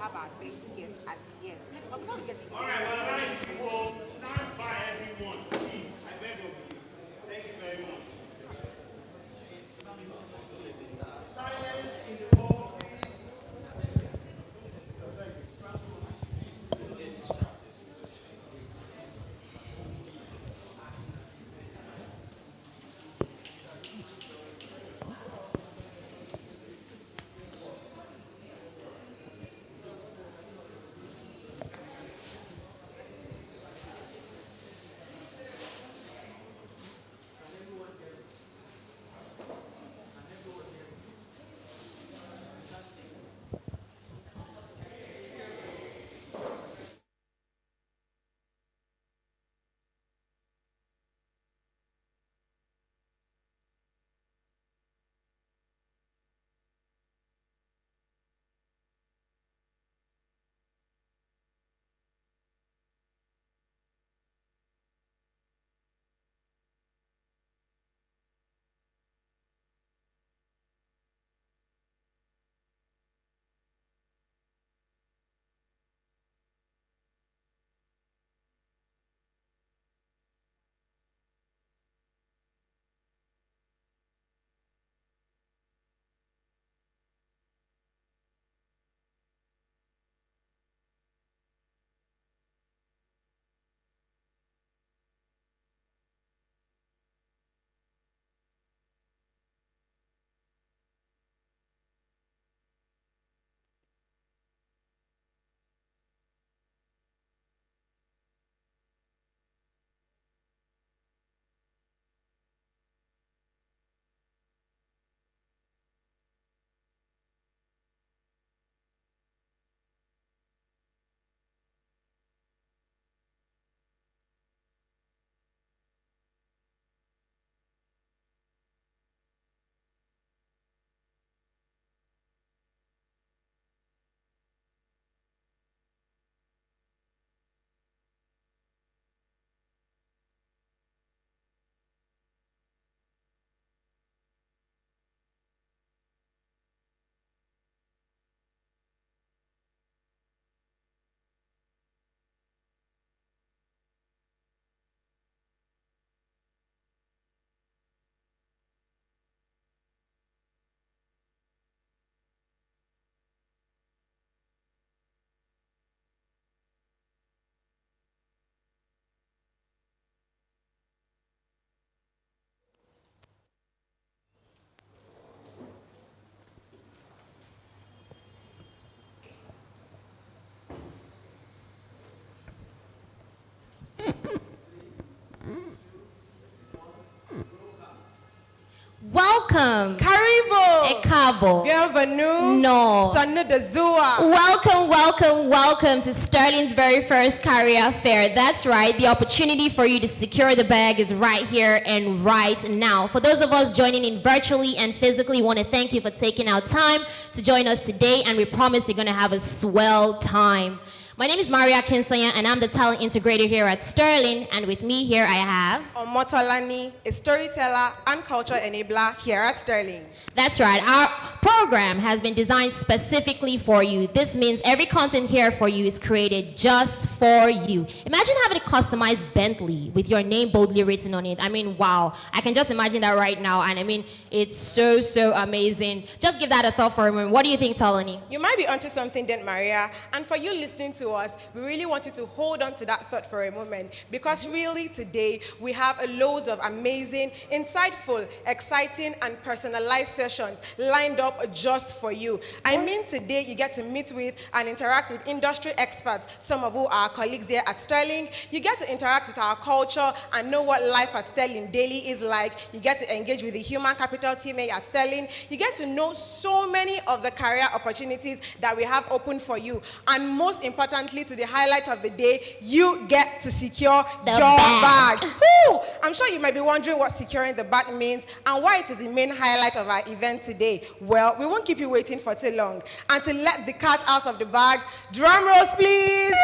have our best guest at the yes. But before we get into all right, well, nice people, stand by everyone, please. I beg of you. Thank you very much. Silence in the hall, please. Welcome. Karibo. Ekabo. Bienvenue. No. Sanu de Zua. Welcome, welcome, welcome to Sterling's very first career fair. That's right. The opportunity for you to secure the bag is right here and right now. For those of us joining in virtually and physically, we want to thank you for taking out time to join us today, and we promise you're going to have a swell time. My name is Maria Kinsanya, and I'm the talent integrator here at Sterling. And with me here, I have Omotolani, a storyteller and culture enabler here at Sterling. That's right. Our program has been designed specifically for you. This means every content here for you is created just for you. Imagine having a customized Bentley with your name boldly written on it. I mean, wow. I can just imagine that right now. And I mean, it's so, so amazing. Just give that a thought for a moment. What do you think, Tolani? You might be onto something then, Maria. And for you listening to us, we really want you to hold on to that thought for a moment, because really today we have loads of amazing, insightful, exciting, and personalized sessions lined up just for you. I mean, today you get to meet with and interact with industry experts, some of who are colleagues here at Sterling. You get to interact with our culture and know what life at Sterling daily is like. You get to engage with the human capital team here at Sterling. You get to know so many of the career opportunities that we have open for you. And most importantly, to the highlight of the day, you get to secure your bag. Woo! I'm sure you might be wondering what securing the bag means and why it is the main highlight of our event today. Well, we won't keep you waiting for too long. And to let the cat out of the bag, drum rolls please.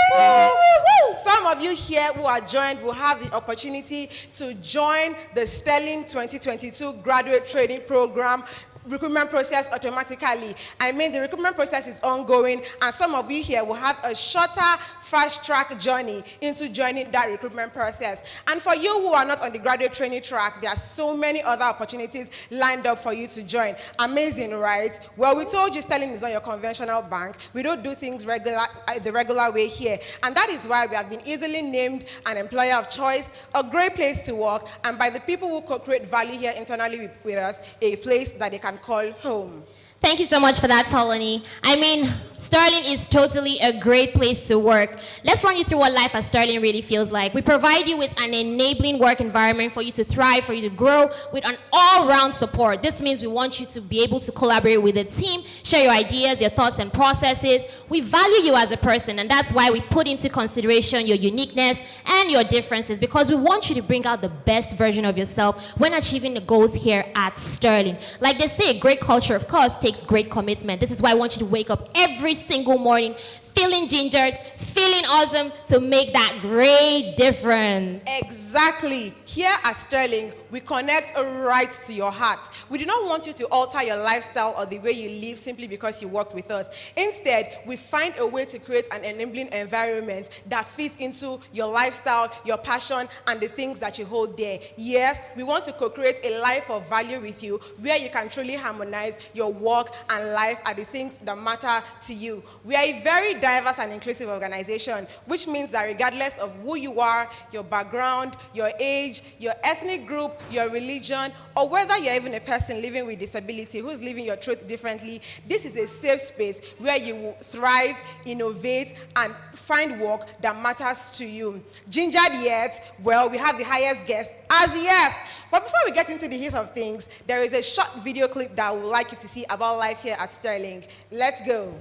Some of you here who are joined will have the opportunity to join the Sterling 2022 graduate training program, recruitment process automatically. I mean, the recruitment process is ongoing, and some of you here will have a shorter, fast-track journey into joining that recruitment process. And for you who are not on the graduate training track, there are so many other opportunities lined up for you to join. Amazing, right? Well, we told you Sterling is not your conventional bank. We don't do things the regular way here. And that is why we have been easily named an employer of choice, a great place to work, and by the people who co-create value here internally with us, a place that they can call home. Thank you so much for that, Tolani. I mean, Sterling is totally a great place to work. Let's run you through what life at Sterling really feels like. We provide you with an enabling work environment for you to thrive, for you to grow, with an all-round support. This means we want you to be able to collaborate with the team, share your ideas, your thoughts, and processes. We value you as a person, and that's why we put into consideration your uniqueness and your differences, because we want you to bring out the best version of yourself when achieving the goals here at Sterling. Like they say, great culture, of course, takes great commitment. This is why I want you to wake up every single morning feeling gingered, feeling awesome to make that great difference. Exactly. Here at Sterling, we connect right to your heart. We do not want you to alter your lifestyle or the way you live simply because you worked with us. Instead, we find a way to create an enabling environment that fits into your lifestyle, your passion, and the things that you hold dear. Yes, we want to co-create a life of value with you where you can truly harmonize your work and life are the things that matter to you. We are a very diverse and inclusive organization, which means that regardless of who you are, your background, your age, your ethnic group, your religion, or whether you're even a person living with disability who's living your truth differently, this is a safe space where you will thrive, innovate, and find work that matters to you. Gingered yet? Well, we have the highest guest as yes. But before we get into the heat of things, there is a short video clip that I would like you to see about life here at Sterling. Let's go.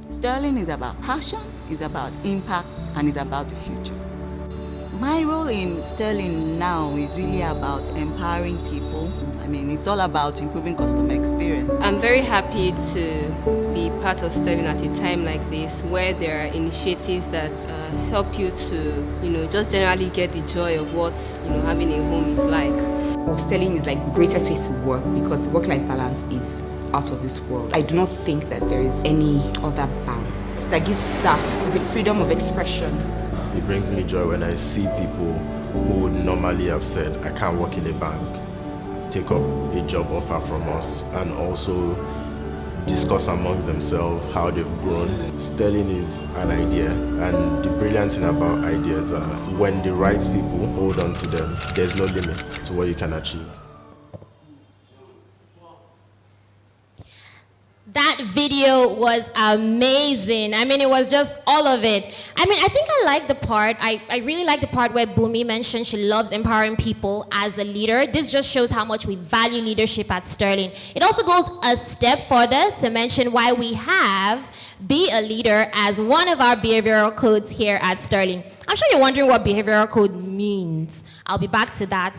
Sterling is about passion, is about impact, and is about the future. My role in Sterling now is really about empowering people. I mean, it's all about improving customer experience. I'm very happy to be part of Sterling at a time like this, where there are initiatives that help you to, just generally get the joy of what, having a home is like. Well, Sterling is like the greatest place to work because the work-life balance is out of this world. I do not think that there is any other bank that gives staff the freedom of expression. It brings me joy when I see people who would normally have said, I can't work in a bank, take up a job offer from us, and also discuss amongst themselves how they've grown. Sterling is an idea, and the brilliant thing about ideas are when the right people hold on to them, there's no limit to what you can achieve. That video was amazing. I mean, it was just all of it. I mean, I think I like the part, I really like the part where Bumi mentioned she loves empowering people as a leader. This just shows how much we value leadership at Sterling. It also goes a step further to mention why we have Be a Leader as one of our behavioral codes here at Sterling. I'm sure you're wondering what behavioral code means. I'll be back to that.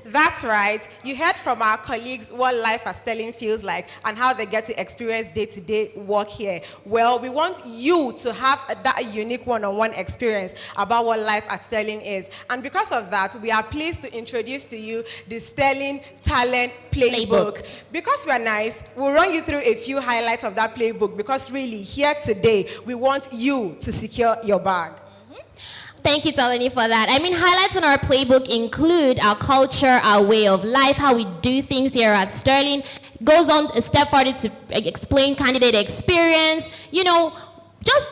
That's right. You heard from our colleagues what life at Sterling feels like and how they get to experience day-to-day work here. Well, we want you to have that unique one-on-one experience about what life at Sterling is. And because of that, we are pleased to introduce to you the Sterling Talent Playbook. Because we're nice, we'll run you through a few highlights of that playbook because really, here today, we want you to secure your bag. Thank you, Tolani, for that. I mean, highlights in our playbook include our culture, our way of life, how we do things here at Sterling. Goes on a step further to explain candidate experience, just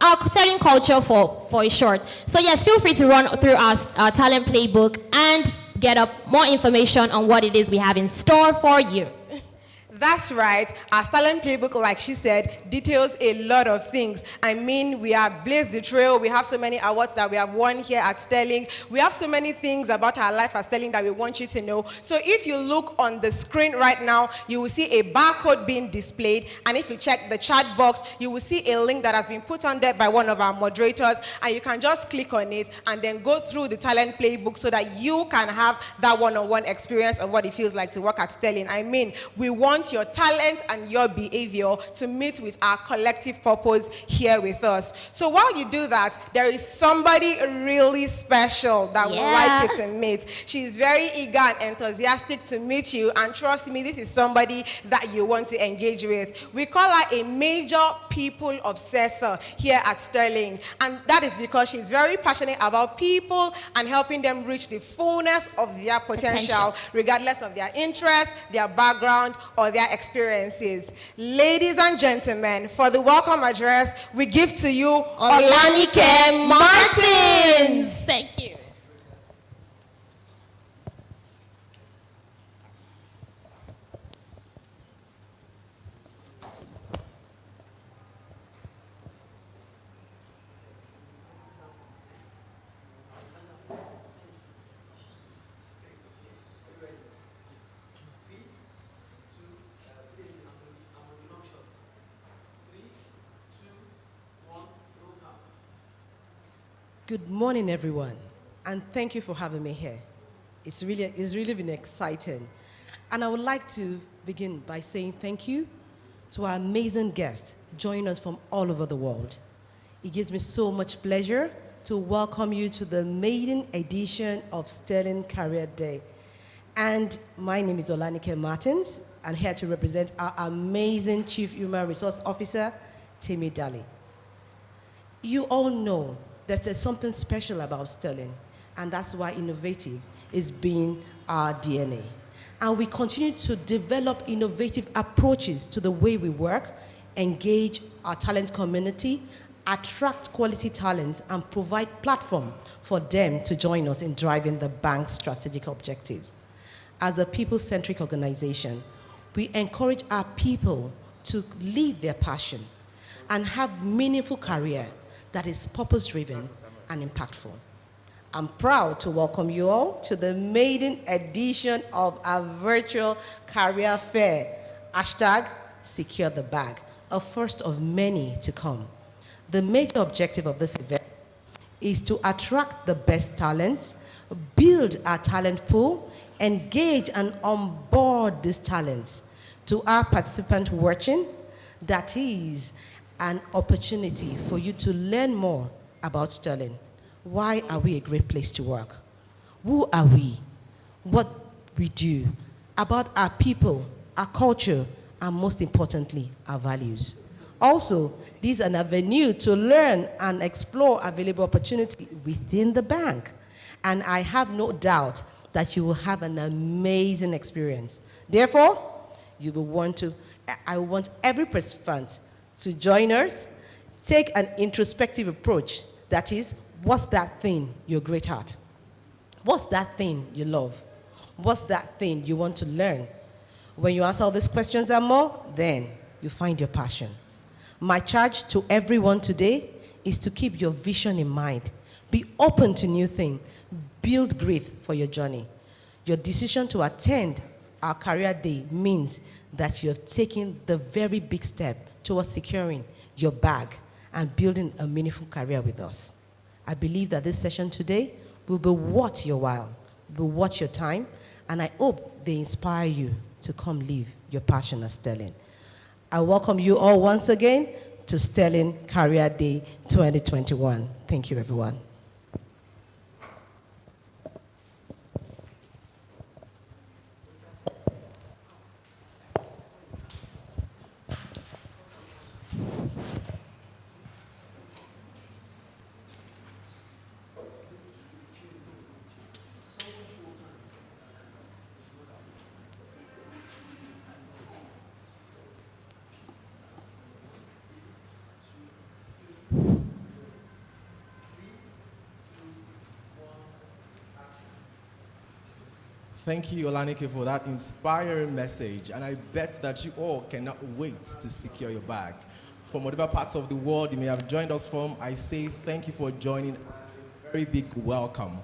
our Sterling culture for a short. So yes, feel free to run through our talent playbook and get up more information on what it is we have in store for you. That's right. Our talent playbook, like she said, details a lot of things. I mean, we have blazed the trail. We have so many awards that we have won here at Sterling. We have so many things about our life at Sterling that we want you to know. So if you look on the screen right now, you will see a barcode being displayed. And if you check the chat box, you will see a link that has been put on there by one of our moderators. And you can just click on it and then go through the talent playbook so that you can have that one-on-one experience of what it feels like to work at Sterling. I mean, we want want your talent and your behavior to meet with our collective purpose here with us. So while you do that, there is somebody really special that would like you to meet. She's very eager and enthusiastic to meet you, and trust me, this is somebody that you want to engage with. We call her a major people obsessor here at Sterling, and that is because she's very passionate about people and helping them reach the fullness of their potential, regardless of their interest, their background, or their experiences. Ladies and gentlemen, for the welcome address, we give to you Olanike Martins. Thank you. Good morning, everyone, and thank you for having me here. It's really been exciting. And I would like to begin by saying thank you to our amazing guests joining us from all over the world. It gives me so much pleasure to welcome you to the maiden edition of Sterling Career Day. And my name is Olanike Martins. I'm here to represent our amazing Chief Human Resource Officer, Timmy Daly. You all know that there's something special about Sterling, and that's why innovative is being our DNA. And we continue to develop innovative approaches to the way we work, engage our talent community, attract quality talents, and provide platform for them to join us in driving the bank's strategic objectives. As a people-centric organization, we encourage our people to live their passion and have meaningful career that is purpose-driven and impactful. I'm proud to welcome you all to the maiden edition of our virtual career fair, #Secure the Bag, a first of many to come. The major objective of this event is to attract the best talents, build our talent pool, engage and onboard these talents. To our participant watching, that is an opportunity for you to learn more about Sterling. Why are we a great place to work? Who are we? What we do? About our people, our culture, and most importantly, our values. Also, this is an avenue to learn and explore available opportunity within the bank. And I have no doubt that you will have an amazing experience. Therefore, I want every participant to join us, take an introspective approach. That is, what's that thing you're great at? What's that thing you love? What's that thing you want to learn? When you answer all these questions and more, then you find your passion. My charge to everyone today is to keep your vision in mind. Be open to new things. Build grit for your journey. Your decision to attend our career day means that you have taken the very big step towards securing your bag and building a meaningful career with us. I believe that this session today will be worth your while, will worth your time, and I hope they inspire you to come live your passion at Sterling. I welcome you all once again to Sterling Career Day 2021. Thank you, everyone. Thank you, Olanike, for that inspiring message. And I bet that you all cannot wait to secure your bag. From whatever parts of the world you may have joined us from, I say thank you for joining. A very big welcome.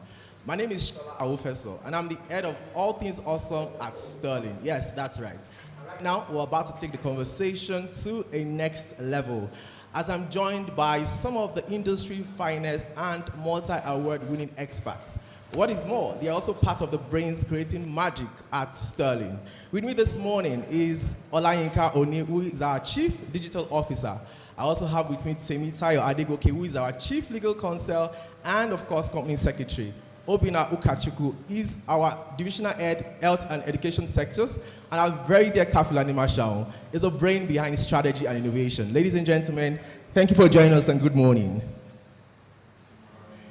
My name is Awufeso, and I'm the head of all things awesome at Sterling. Yes, that's right. Right now, we're about to take the conversation to a next level, as I'm joined by some of the industry finest and multi-award winning experts What is more, they are also part of the brains creating magic at Sterling. With me this morning is Olayinka Oni, who is our Chief Digital Officer. I also have with me Temitayo Adegoke, who is our Chief Legal Counsel and, of course, Company Secretary. Obina Ukachuku is our Divisional Head, Health and Education Sectors, and our very dear Kafilani Mashao is the brain behind strategy and innovation. Ladies and gentlemen, thank you for joining us and good morning.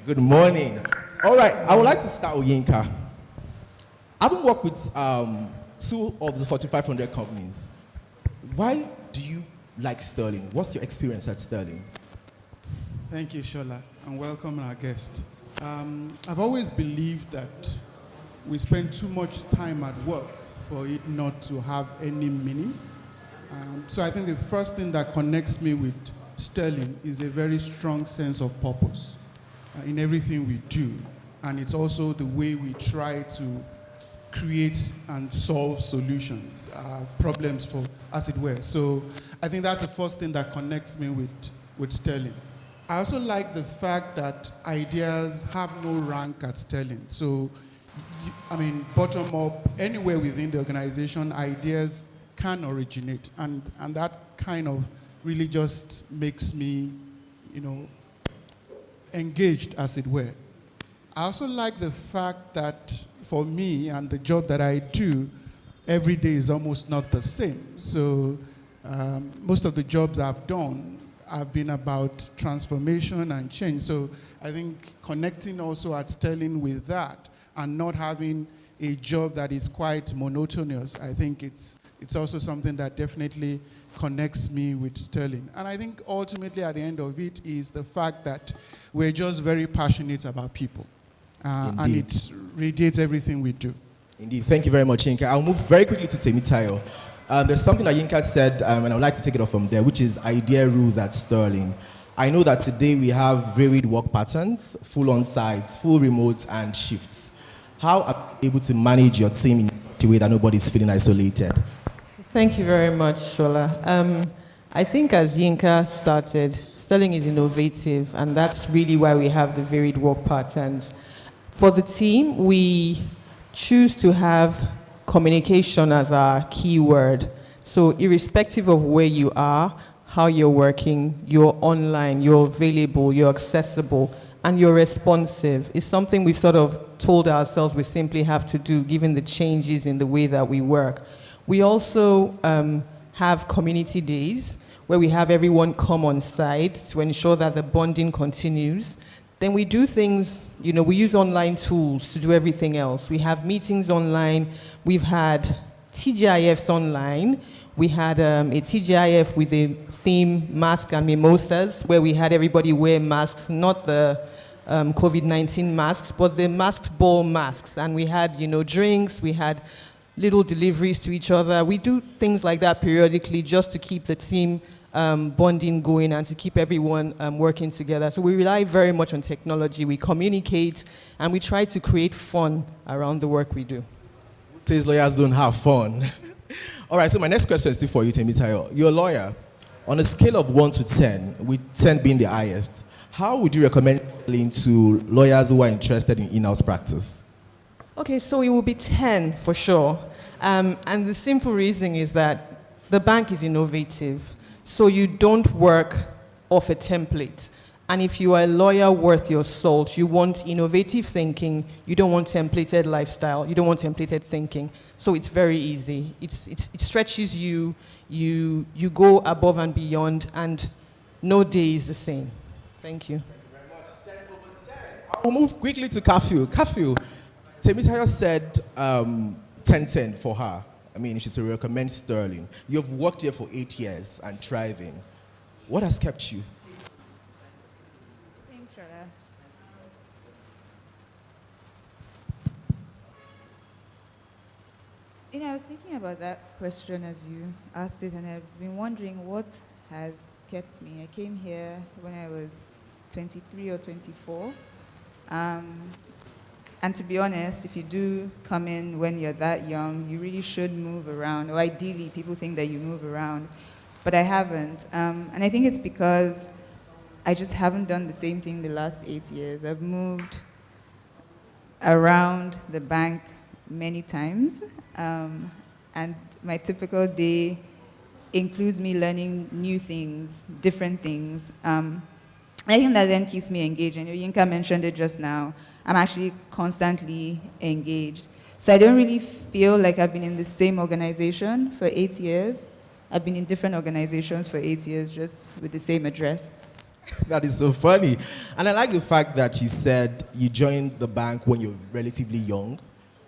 Good morning. All right, I would like to start with Yinka. I've worked with two of the Fortune 500 companies. Why do you like Sterling? What's your experience at Sterling? Thank you, Shola, and welcome our guest. I've always believed that we spend too much time at work for it not to have any meaning. So I think the first thing that connects me with Sterling is a very strong sense of purpose in everything we do. And it's also the way we try to create and solve solutions, problems for, as it were. So I think that's the first thing that connects me with Sterling. I also like the fact that ideas have no rank at Sterling. So, bottom up, anywhere within the organization, ideas can originate. And that kind of really just makes me, engaged, as it were. I also like the fact that for me and the job that I do, every day is almost not the same. So most of the jobs I've done have been about transformation and change. So I think connecting also at Sterling with that and not having a job that is quite monotonous, I think it's also something that definitely connects me with Sterling. And I think ultimately at the end of it is the fact that we're just very passionate about people. And it radiates everything we do. Indeed. Thank you very much, Yinka. I'll move very quickly to Temitayo. There's something that Yinka said, and I would like to take it off from there, which is idea rules at Sterling. I know that today we have varied work patterns, full on-sites, full remotes, and shifts. How are you able to manage your team in such a way that nobody's feeling isolated? Thank you very much, Shola. I think as Yinka started, Sterling is innovative, and that's really why we have the varied work patterns. For the team, we choose to have communication as our key word. So irrespective of where you are, how you're working, you're online, you're available, you're accessible, and you're responsive. It's something we've sort of told ourselves we simply have to do given the changes in the way that we work. We also have community days where we have everyone come on site to ensure that the bonding continues. Then we do things, we use online tools to do everything else. We have meetings online. We've had TGIFs online. We had a TGIF with a theme, mask and mimosas, where we had everybody wear masks, not the COVID-19 masks, but the masked ball masks. And we had, drinks. We had little deliveries to each other. We do things like that periodically just to keep the team bonding going and to keep everyone working together. So we rely very much on technology. We communicate and we try to create fun around the work we do. Says lawyers don't have fun. All right, so my next question is still for you, Temitayo. You're a lawyer. On a scale of 1 to 10, with 10 being the highest, how would you recommend Sterling to lawyers who are interested in in-house practice? Okay, so it will be 10 for sure. And the simple reason is that the bank is innovative. So you don't work off a template. And if you are a lawyer worth your salt, you want innovative thinking, you don't want templated lifestyle, you don't want templated thinking. So it's very easy. It stretches you, you go above and beyond, and no day is the same. Thank you. I'll move quickly to Kafil. Kafil, Temitayo said 10-10 for her. She's to recommend Sterling. You've worked here for 8 years and thriving. What has kept you? Thanks, Rada. I was thinking about that question as you asked it, and I've been wondering what has kept me. I came here when I was 23 or 24. And to be honest, if you do come in when you're that young, you really should move around. Or ideally, people think that you move around. But I haven't. And I think it's because I just haven't done the same thing the last 8 years. I've moved around the bank many times, and my typical day includes me learning new things, different things. I think that then keeps me engaged. I know Yinka mentioned it just now. I'm actually constantly engaged. So I don't really feel like I've been in the same organization for 8 years. I've been in different organizations for 8 years, just with the same address. That is so funny. And I like the fact that you said you joined the bank when you're relatively young,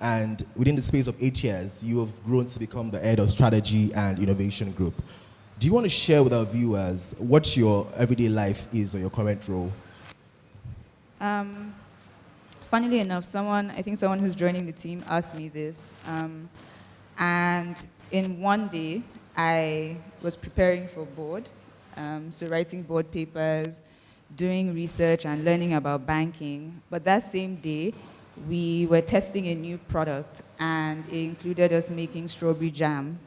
and within the space of 8 years, you have grown to become the head of strategy and innovation group. Do you want to share with our viewers what your everyday life is or your current role? Funnily enough, I think someone who's joining the team asked me this. And in one day, I was preparing for board, so writing board papers, doing research and learning about banking. But that same day, we were testing a new product, and it included us making strawberry jam.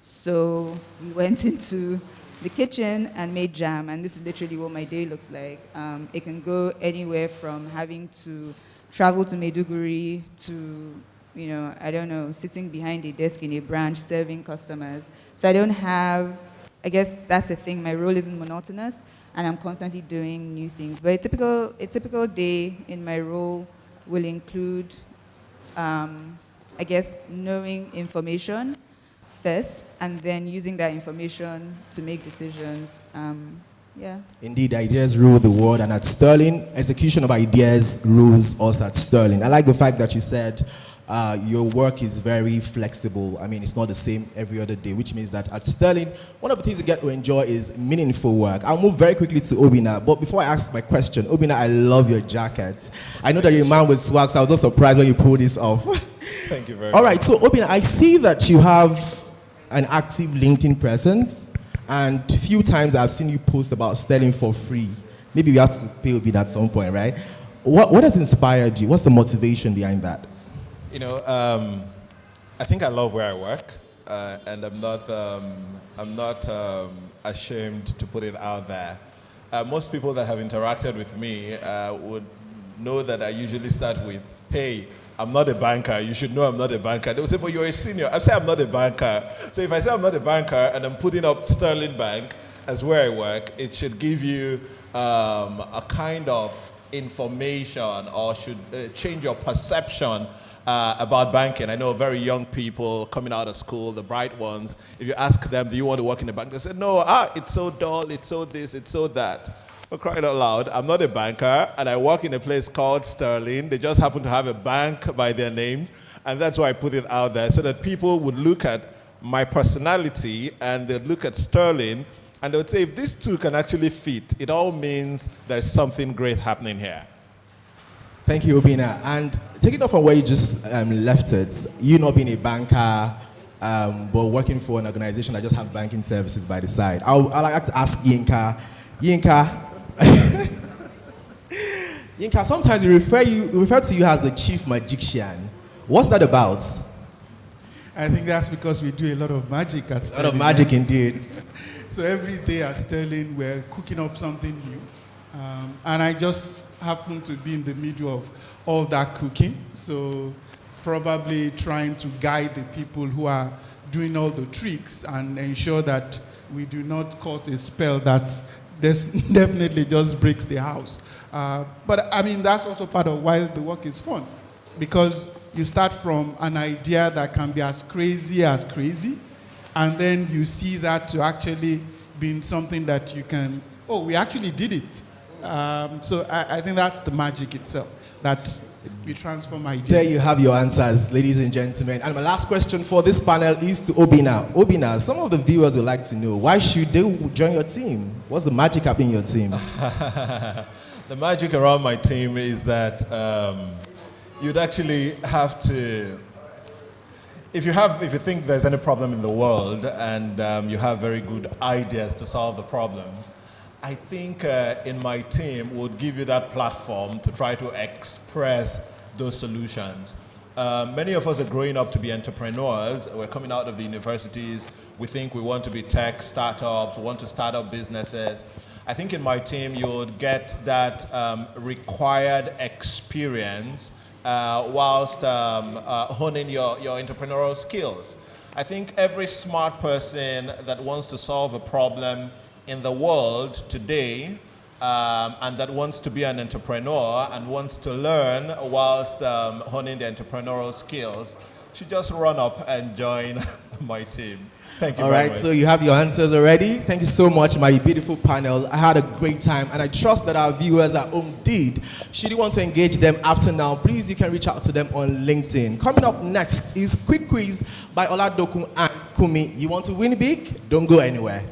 So we went into the kitchen and made jam, and this is literally what my day looks like. It can go anywhere from having to travel to Maiduguri to, I don't know, sitting behind a desk in a branch serving customers. So I guess that's the thing, my role isn't monotonous, and I'm constantly doing new things. But a typical day in my role will include, knowing information first, and then using that information to make decisions. Indeed, ideas rule the world, and at Sterling, execution of ideas rules us at Sterling. I like the fact that you said your work is very flexible. I mean, it's not the same every other day, which means that at Sterling, one of the things you get to enjoy is meaningful work. I'll move very quickly to Obina, but before I ask my question, Obina, I love your jacket. I know that you're a man with swag, so I was not surprised when you pulled this off. Thank you very much. All right, so Obina, I see that you have an active LinkedIn presence, and a few times I've seen you post about Sterling for free. Maybe we have to pay Obina at some point, right? What has inspired you? What's the motivation behind that? I think I love where I work, and I'm not ashamed to put it out there. Most people that have interacted with me would know that I usually start with, "Hey, I'm not a banker. You should know I'm not a banker." They will say, "But you're a senior." I say I'm not a banker. So if I say I'm not a banker and I'm putting up Sterling Bank as where I work, it should give you a kind of information, or should change your perception about banking. I know very young people coming out of school, the bright ones, if you ask them, "Do you want to work in a bank?" They say, "No, it's so dull, it's so this, it's so that." For crying out loud, I'm not a banker, and I work in a place called Sterling. They just happen to have a bank by their names, and that's why I put it out there, so that people would look at my personality and they'd look at Sterling, and they would say, if these two can actually fit, it all means there's something great happening here. Thank you, Obina. And taking off from where you just left it, you not being a banker, but working for an organization that just have banking services by the side. I'd like to ask Yinka. Yinka, sometimes we refer to you as the chief magician. What's that about? I think that's because we do a lot of magic at Sterling. A lot of magic indeed. So every day at Sterling, we're cooking up something new. And I just happen to be in the middle of all that cooking. So probably trying to guide the people who are doing all the tricks and ensure that we do not cause a spell that definitely just breaks the house. But I mean, that's also part of why the work is fun, because you start from an idea that can be as crazy, and then you see that to actually being something that you can, we actually did it. So I think that's the magic itself, that we transform ideas. There you have your answers, ladies and gentlemen. And my last question for this panel is to Obina. Obina, some of the viewers would like to know, why should they join your team? What's the magic happening in your team? The magic around my team is that you'd actually have to, if you think there's any problem in the world and you have very good ideas to solve the problems, I think in my team would give you that platform to try to express those solutions. Many of us are growing up to be entrepreneurs. We're coming out of the universities. We think we want to be tech startups, we want to start up businesses. I think in my team you would get that required experience whilst honing your entrepreneurial skills. I think every smart person that wants to solve a problem in the world today and that wants to be an entrepreneur and wants to learn whilst honing their entrepreneurial skills should just run up and join my team. Thank you All very right, much. so you have your answers already. Thank you so much, my beautiful panel. I had a great time, and I trust that our viewers at home did. Should you want to engage them after now, please, you can reach out to them on LinkedIn. Coming up next is Quick Quiz by Oladokun and Kumi. You want to win big? Don't go anywhere.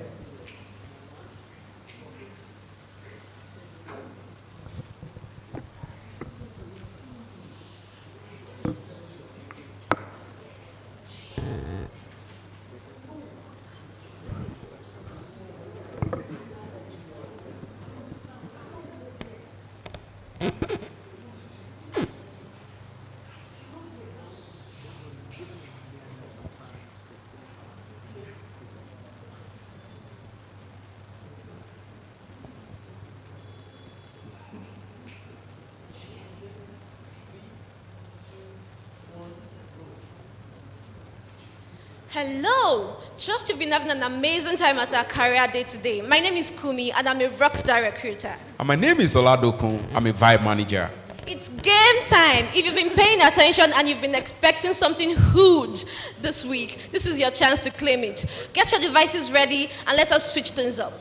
Hello! Trust you've been having an amazing time at our career day today. My name is Kumi and I'm a rockstar recruiter. And my name is Oladokun. I'm a vibe manager. It's game time. If you've been paying attention and you've been expecting something huge this week, this is your chance to claim it. Get your devices ready and let us switch things up.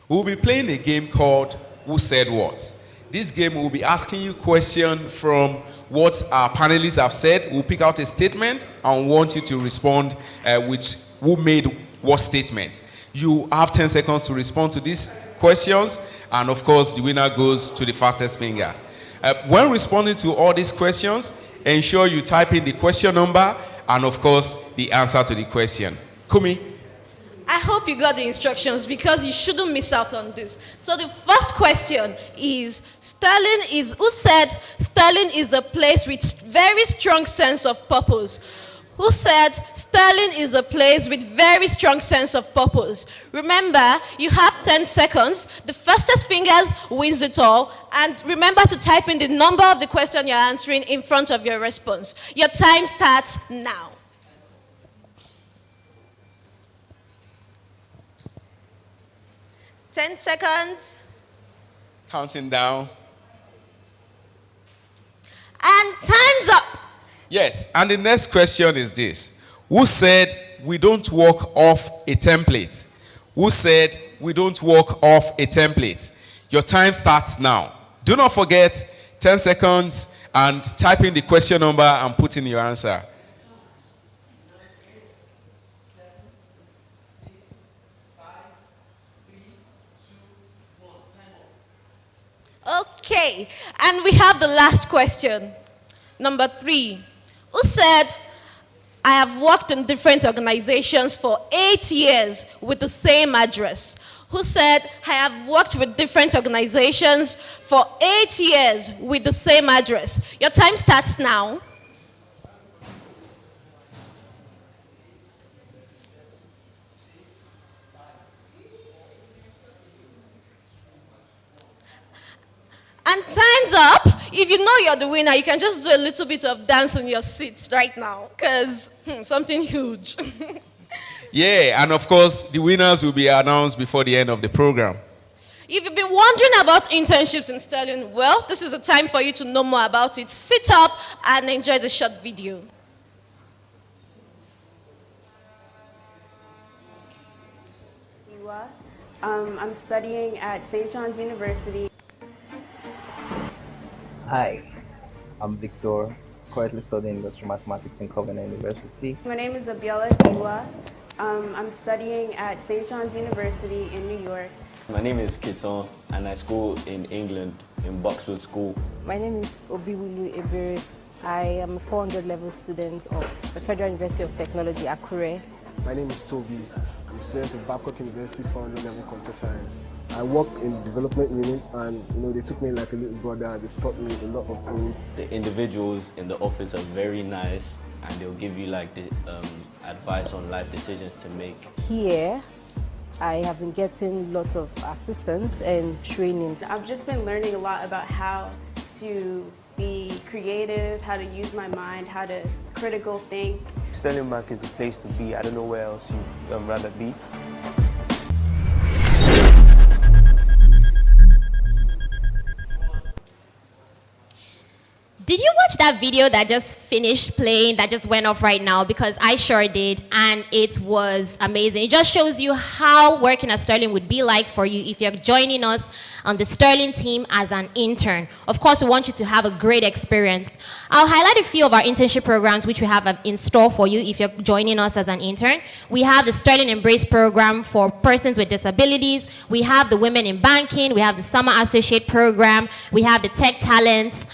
We'll be playing a game called Who Said What? This game will be asking you questions from what our panelists have said. We'll pick out a statement and want you to respond with who made what statement. You have 10 seconds to respond to these questions, and of course, the winner goes to the fastest fingers. When responding to all these questions, ensure you type in the question number and, of course, the answer to the question. Kumi. I hope you got the instructions because you shouldn't miss out on this. So the first question is, who said Sterling is a place with very strong sense of purpose? Who said Sterling is a place with very strong sense of purpose? Remember, you have 10 seconds. The fastest fingers wins it all. And remember to type in the number of the question you're answering in front of your response. Your time starts now. Ten seconds. Counting down. And time's up. Yes, and the next question is this. Who said we don't work off a template? Who said we don't work off a template? Your time starts now. Do not forget 10 seconds and type in the question number and put in your answer. Okay, and we have the last question. Number 3. Who said, I have worked in different organizations for 8 years with the same address? Who said, I have worked with different organizations for 8 years with the same address? Your time starts now. And time's up. If you know you're the winner, you can just do a little bit of dance on your seats right now, because something huge. Yeah, and of course, the winners will be announced before the end of the program. If you've been wondering about internships in Sterling, well, this is the time for you to know more about it. Sit up and enjoy the short video. I'm studying at St. John's University. Hi, I'm Victor, currently studying industrial mathematics in Covenant University. My name is Abiola Diwa. I'm studying at St. John's University in New York. My name is Kiton, and I school in England, in Boxwood School. My name is Obiwulu Ebere. I am a 400 level student of the Federal University of Technology, Akure. My name is Toby. I'm a student of Babcock University 400 level computer science. I work in development unit, and they took me like a little brother. They've taught me a lot of things. The individuals in the office are very nice, and they'll give you like the advice on life decisions to make. Here, I have been getting lots of assistance and training. I've just been learning a lot about how to be creative, how to use my mind, how to critical think. Sterling Bank is the place to be. I don't know where else you'd rather be. Did you watch that video that just finished playing, that just went off right now? Because I sure did, and it was amazing. It just shows you how working at Sterling would be like for you if you're joining us on the Sterling team as an intern. Of course, we want you to have a great experience. I'll highlight a few of our internship programs which we have in store for you if you're joining us as an intern. We have the Sterling Embrace program for persons with disabilities. We have the Women in Banking. We have the Summer Associate program. We have the Tech Talents.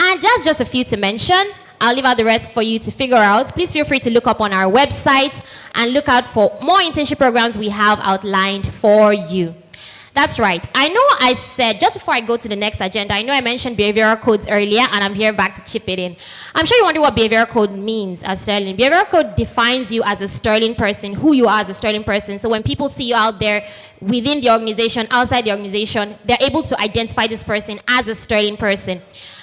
And just a few to mention. I'll leave out the rest for you to figure out. Please feel free to look up on our website and look out for more internship programs we have outlined for you. That's right. I know I said, just before I go to the next agenda, I know I mentioned behavioral codes earlier, and I'm here back to chip it in. I'm sure you wonder what behavioral code means as Sterling. Behavioral code defines you as a Sterling person, who you are as a Sterling person. So when people see you out there within the organization, outside the organization, they're able to identify this person as a Sterling person.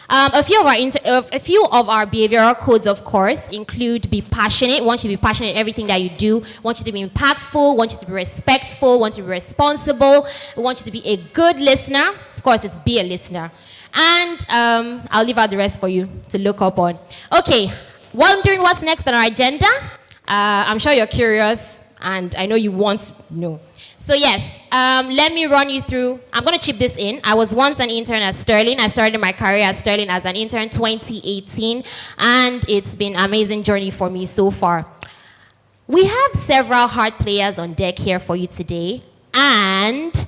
A few of our behavioral codes, of course, include be passionate. We want you to be passionate in everything that you do. We want you to be impactful. We want you to be respectful. We want you to be responsible. We want you to be a good listener. Of course, it's be a listener. And I'll leave out the rest for you to look up on. Okay, wondering what's next on our agenda? I'm sure you're curious, and I know you want to know. So yes, let me run you through. I'm going to chip this in. I was once an intern at Sterling. I started my career at Sterling as an intern 2018, and it's been an amazing journey for me so far. We have several hard players on deck here for you today, and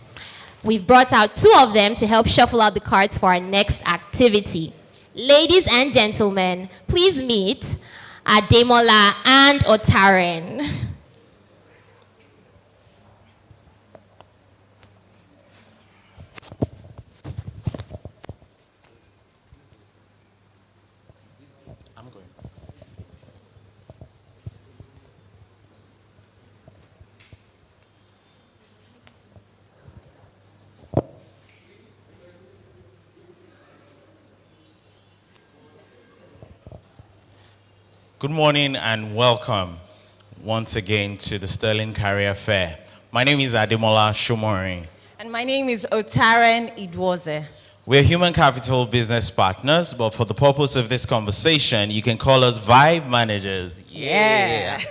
we've brought out two of them to help shuffle out the cards for our next activity. Ladies and gentlemen, please meet Ademola and Otaren. Good morning and welcome once again to the Sterling Career Fair. My name is Ademola Shomori. And my name is Otaren Idwoze. We're human capital business partners, but for the purpose of this conversation, you can call us Vibe Managers. Yeah.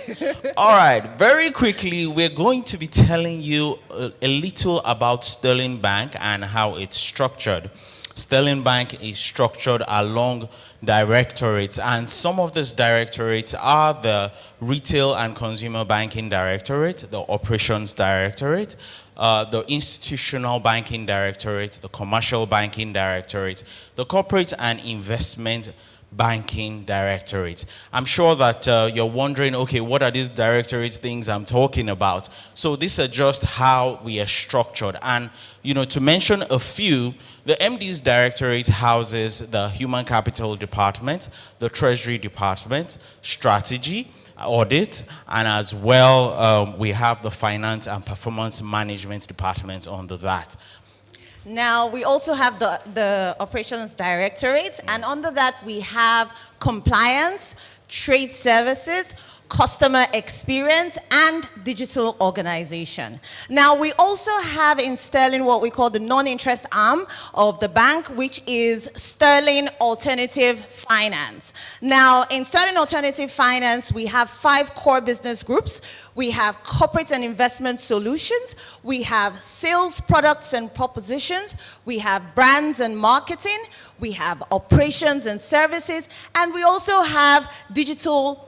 All right, very quickly, we're going to be telling you a little about Sterling Bank and how it's structured. Sterling Bank is structured along directorates, and some of these directorates are the Retail and Consumer Banking Directorate, the Operations Directorate, the Institutional Banking Directorate, the Commercial Banking Directorate, the Corporate and Investment Banking Directorate. I'm sure that you're wondering, okay, what are these directorate things I'm talking about? So these are just how we are structured. And, you know, to mention a few, the MD's Directorate houses the Human Capital Department, the Treasury Department, Strategy, Audit, and as well, we have the Finance and Performance Management Department under that. Now, we also have the Operations Directorate, and under that we have Compliance, Trade Services, Customer Experience, and Digital Organization. Now, we also have in Sterling what we call the non-interest arm of the bank, which is Sterling Alternative Finance. Now, in Sterling Alternative Finance, we have 5 core business groups. We have Corporate and Investment Solutions. We have Sales, Products, and Propositions. We have Brands and Marketing. We have Operations and Services. And we also have Digital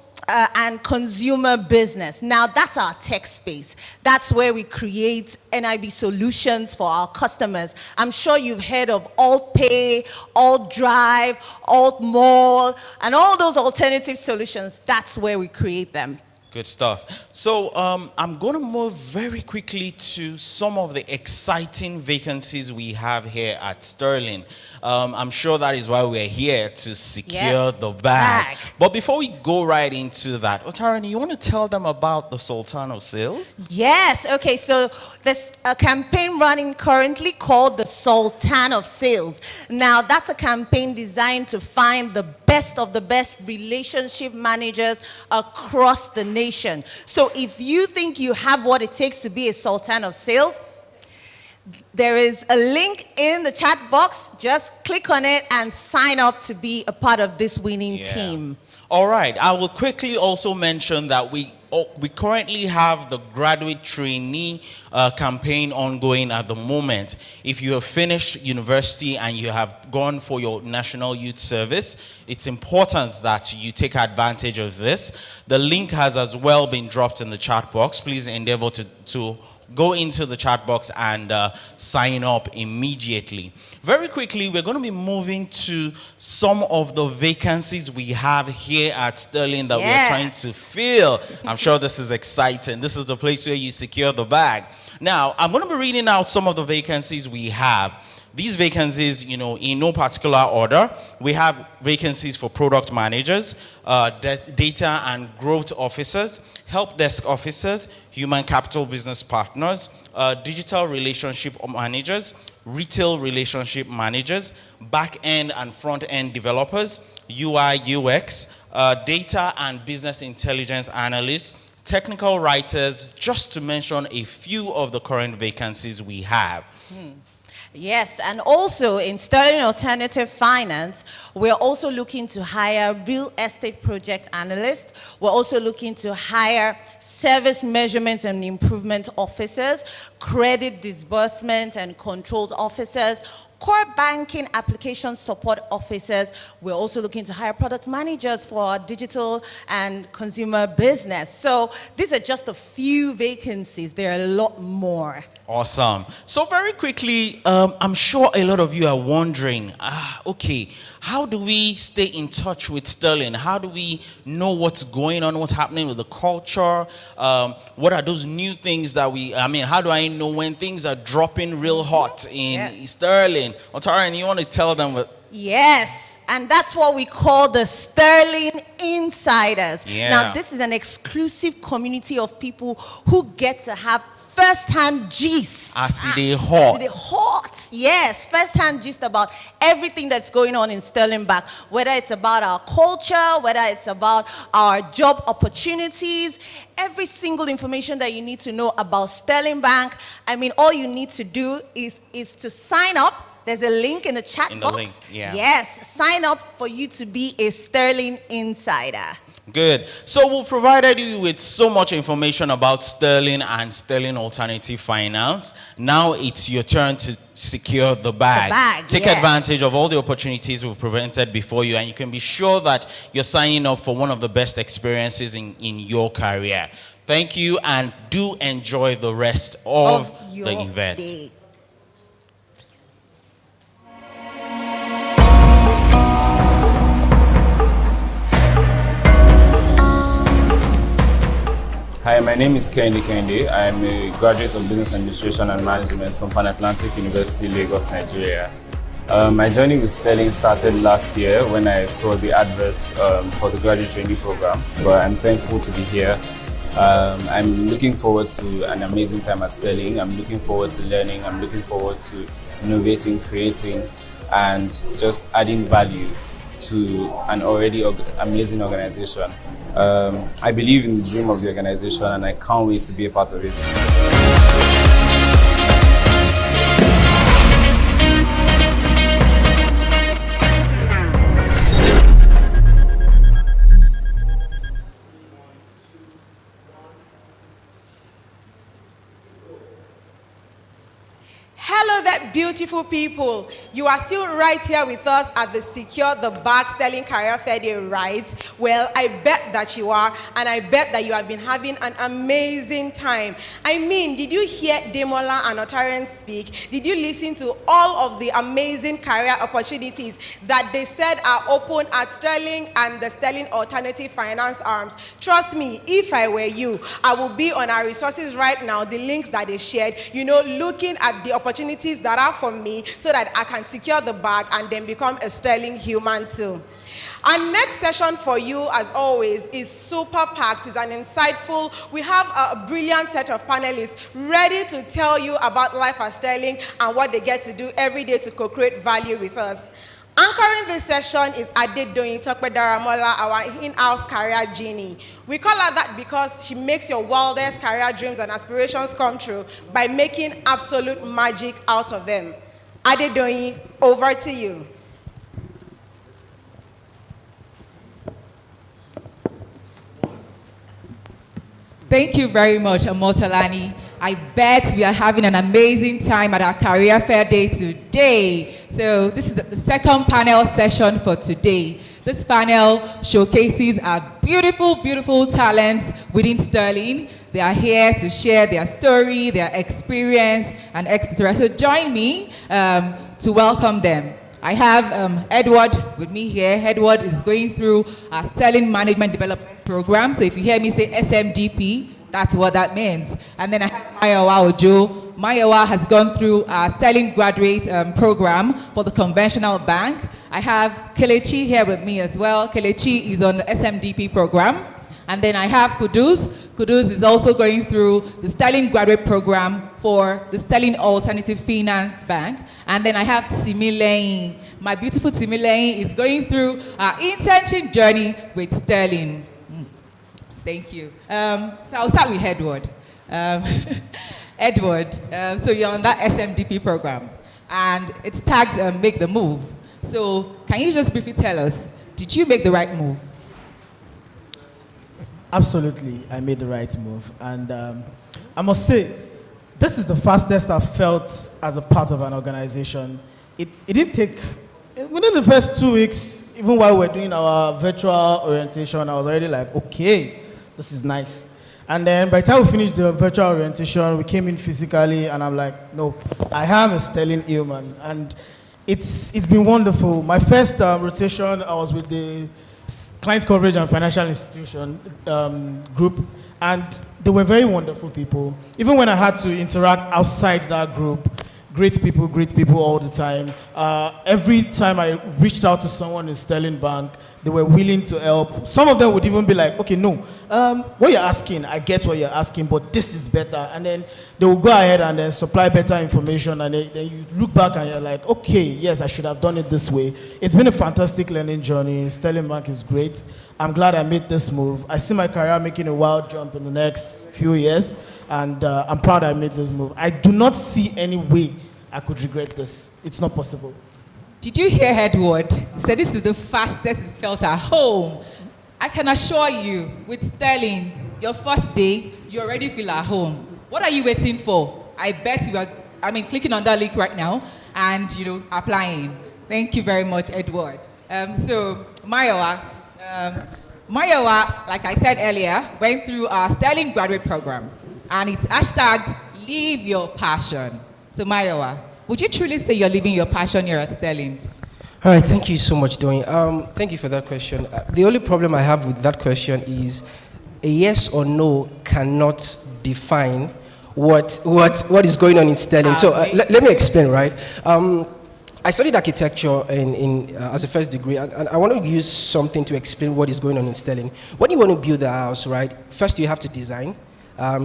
and Consumer Business. Now, that's our tech space. That's where we create NIB solutions for our customers. I'm sure you've heard of Alt Pay, Alt Drive, Alt Mall, and all those alternative solutions. That's where we create them. Good stuff. So I'm going to move very quickly to some of the exciting vacancies we have here at Sterling. I'm sure that is why we're here, to secure the bag. But before we go right into that, Otarani, you want to tell them about the Sultan of Sales? Yes. Okay. So there's a campaign running currently called the Sultan of Sales. Now, that's a campaign designed to find the best of the best relationship managers across the nation. So if you think you have what it takes to be a Sultan of Sales, there is a link in the chat box. Just click on it and sign up to be a part of this winning team. All right. I will quickly also mention that we currently have the graduate trainee campaign ongoing at the moment. If you have finished university and you have gone for your National Youth Service, it's important that you take advantage of this. The link has as well been dropped in the chat box. Please endeavor to go into the chat box and sign up immediately. Very quickly, we're going to be moving to some of the vacancies we have here at Sterling that we're trying to fill. I'm sure this is exciting. This is the place where you secure the bag. Now, I'm going to be reading out some of the vacancies we have. These vacancies, you know, in no particular order. We have vacancies for product managers, data and growth officers, help desk officers, human capital business partners, digital relationship managers, retail relationship managers, back-end and front-end developers, UI, UX, data and business intelligence analysts, technical writers, just to mention a few of the current vacancies we have. Yes, and also in Sterling Alternative Finance, we're also looking to hire real estate project analysts. We're also looking to hire service measurement and improvement officers, credit disbursement and controls officers, core banking application support officers. We're also looking to hire product managers for our digital and consumer business. So these are just a few vacancies. There are a lot more. Awesome. So very quickly, I'm sure a lot of you are wondering, okay, how do we stay in touch with Sterling? How do we know what's going on, what's happening with the culture? What are those new things that how do I know when things are dropping real hot in Sterling? Otara, you want to tell them what? Yes, and that's what we call the Sterling Insiders. Yeah. Now, this is an exclusive community of people who get to have first-hand gist. They hot. They hot. Yes, first-hand gist about everything that's going on in Sterling Bank, whether it's about our culture, whether it's about our job opportunities, every single information that you need to know about Sterling Bank. I mean, all you need to do is to sign up. There's a link in the chat box. Yes, sign up for you to be a Sterling Insider. Good. So we've provided you with so much information about Sterling and Sterling Alternative Finance. Now it's your turn to secure the bag. Take advantage of all the opportunities we've presented before you, and you can be sure that you're signing up for one of the best experiences in your career. Thank you, and do enjoy the rest of the event. Day. Hi, my name is Kendi. I am a graduate of Business Administration and Management from Pan Atlantic University, Lagos, Nigeria. My journey with Sterling started last year when I saw the advert for the graduate trainee program, but I'm thankful to be here. I'm looking forward to an amazing time at Sterling. I'm looking forward to learning. I'm looking forward to innovating, creating, and just adding value to an already amazing organization. I believe in the dream of the organization, and I can't wait to be a part of it. Hello know that, beautiful people, you are still right here with us at the Secure the Bag Sterling Career Fair Day, right? Well, I bet that you are, and I bet that you have been having an amazing time. I mean, did you hear Demola and Otaren speak? Did you listen to all of the amazing career opportunities that they said are open at Sterling and the Sterling Alternative Finance arms? Trust me, if I were you, I would be on our resources right now, the links that they shared, you know, looking at the opportunities that are for me so that I can secure the bag and then become a Sterling human too. Our next session for you, as always, is super packed. It's an insightful. We have a brilliant set of panelists ready to tell you about life at Sterling and what they get to do every day to co-create value with us. Anchoring this session is Adedoyin Tokpedaramola, our in-house career genie. We call her that because she makes your wildest career dreams and aspirations come true by making absolute magic out of them. Adedoyin, over to you. Thank you very much, Omotolani. I bet we are having an amazing time at our Career Fair Day today. So this is the second panel session for today. This panel showcases our beautiful, beautiful talents within Sterling. They are here to share their story, their experience, and etc. So join me to welcome them. I have Edward with me here. Edward is going through our Sterling Management Development Program. So if you hear me say SMDP, that's what that means. And then I have Mayowa Ojo. Mayowa has gone through our Sterling Graduate Program for the conventional bank. I have Kelechi here with me as well. Kelechi is on the SMDP program. And then I have Kuduz. Kuduz is also going through the Sterling Graduate Program for the Sterling Alternative Finance Bank. And then I have Timilein. My beautiful Timilein is going through our internship journey with Sterling. Thank you. So I'll start with Edward. Edward, so you're on that SMDP program, and it's tagged Make the Move. So can you just briefly tell us, did you make the right move? Absolutely, I made the right move. And I must say, this is the fastest I've felt as a part of an organization. It didn't take, within the first 2 weeks, even while we're doing our virtual orientation, I was already like, okay, this is nice. And then by the time we finished the virtual orientation, we came in physically, and I'm like, no, I am a Sterling human. And it's been wonderful. My first rotation, I was with the Client Coverage and Financial Institution group, and they were very wonderful people. Even when I had to interact outside that group, great people all the time. Every time I reached out to someone in Sterling Bank, they were willing to help. Some of them would even be like, okay, no, what you're asking, I get what you're asking, but this is better. And then they will go ahead and then supply better information, and then you look back and you're like, okay, yes, I should have done it this way. It's been a fantastic learning journey. Sterling Bank is great. I'm glad I made this move. I see my career making a wild jump in the next few years, and I'm proud I made this move. I do not see any way I could regret this. It's not possible. Did you hear Edward? He said this is the fastest he's felt at home. I can assure you, with Sterling, your first day, you already feel at home. What are you waiting for? I bet you are, clicking on that link right now and, applying. Thank you very much, Edward. So, Mayowa, like I said earlier, went through our Sterling Graduate Program, and it's hashtagged Live Your Passion. So, Mayowa, would you truly say you're living your passion here at Sterling? All right, thank you so much, Doyin. Thank you for that question. The only problem I have with that question is a yes or no cannot define what is going on in Sterling. So let me explain, right? I studied architecture as a first degree, and I want to use something to explain what is going on in Sterling. When you want to build a house, right, first you have to design.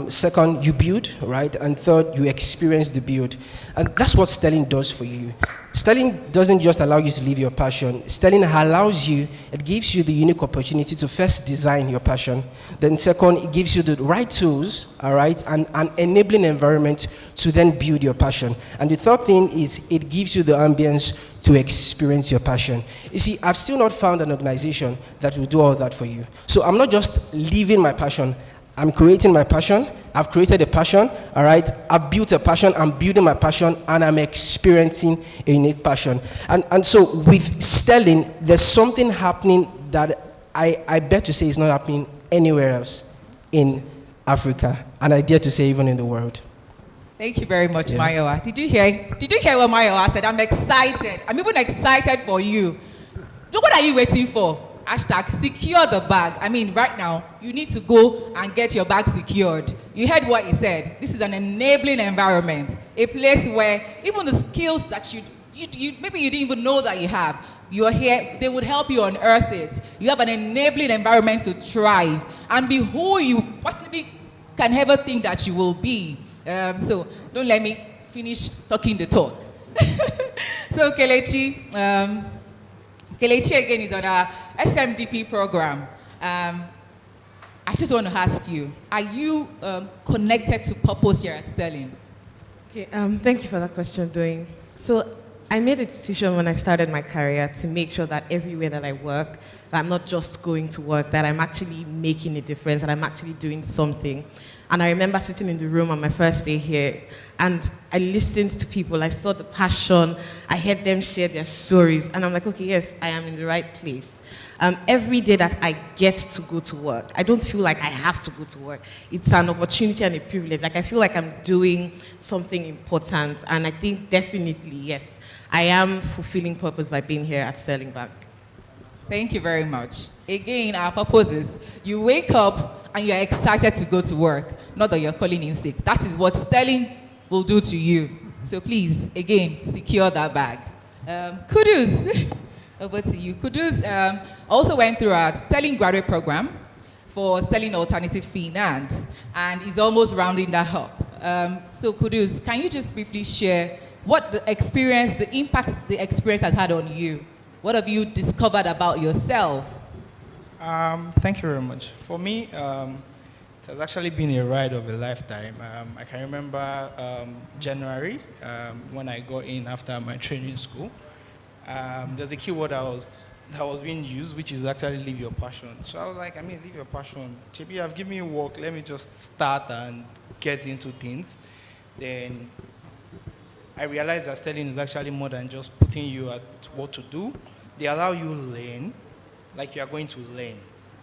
Second, you build, right? And third, you experience the build. And that's what Sterling does for you. Sterling doesn't just allow you to live your passion. Sterling allows you, it gives you the unique opportunity to first design your passion. Then second, it gives you the right tools, all right, and an enabling environment to then build your passion. And the third thing is it gives you the ambience to experience your passion. You see, I've still not found an organization that will do all that for you. So I'm not just living my passion, I'm creating my passion. I've created a passion, all right? I've built a passion, I'm building my passion, and I'm experiencing a unique passion. And so with Sterling, there's something happening that I bet to say is not happening anywhere else in Africa, and I dare to say even in the world. Thank you very much, Mayowa. Did you hear what Mayowa said? I'm excited. I'm even excited for you. So what are you waiting for? Hashtag secure the bag. I mean, right now, you need to go and get your bag secured. You heard what he said. This is an enabling environment, a place where even the skills that you maybe you didn't even know that you have, you're here, they would help you unearth it. You have an enabling environment to thrive and be who you possibly can ever think that you will be. So don't let me finish talking the talk. So Kelechi again is on our SMDP program. I just want to ask you, are you connected to purpose here at Sterling? Okay, thank you for that question, Doing. So I made a decision when I started my career to make sure that everywhere that I work, that I'm not just going to work, that I'm actually making a difference, that I'm actually doing something. And I remember sitting in the room on my first day here, and I listened to people, I saw the passion, I heard them share their stories, and I'm like, okay, yes, I am in the right place. Every day that I get to go to work, I don't feel like I have to go to work. It's an opportunity and a privilege. Like, I feel like I'm doing something important, and I think definitely, yes, I am fulfilling purpose by being here at Sterling Bank. Thank you very much. Again, our purpose is you wake up and you're excited to go to work, not that you're calling in sick. That is what Sterling will do to you. So please, again, secure that bag. Kudus, over to you. Kudus also went through our Sterling graduate program for Sterling Alternative Finance, and is almost rounding that up. So Kudus, can you just briefly share what the experience, the impact the experience has had on you? What have you discovered about yourself? Thank you very much. For me, it has actually been a ride of a lifetime. I can remember January when I got in after my training school. There's a keyword that was being used, which is actually live your passion. So I was like, live your passion. JB, you have given me work. Let me just start and get into things. Then I realized that Sterling is actually more than just putting you at what to do. They allow you to learn like you are going to learn.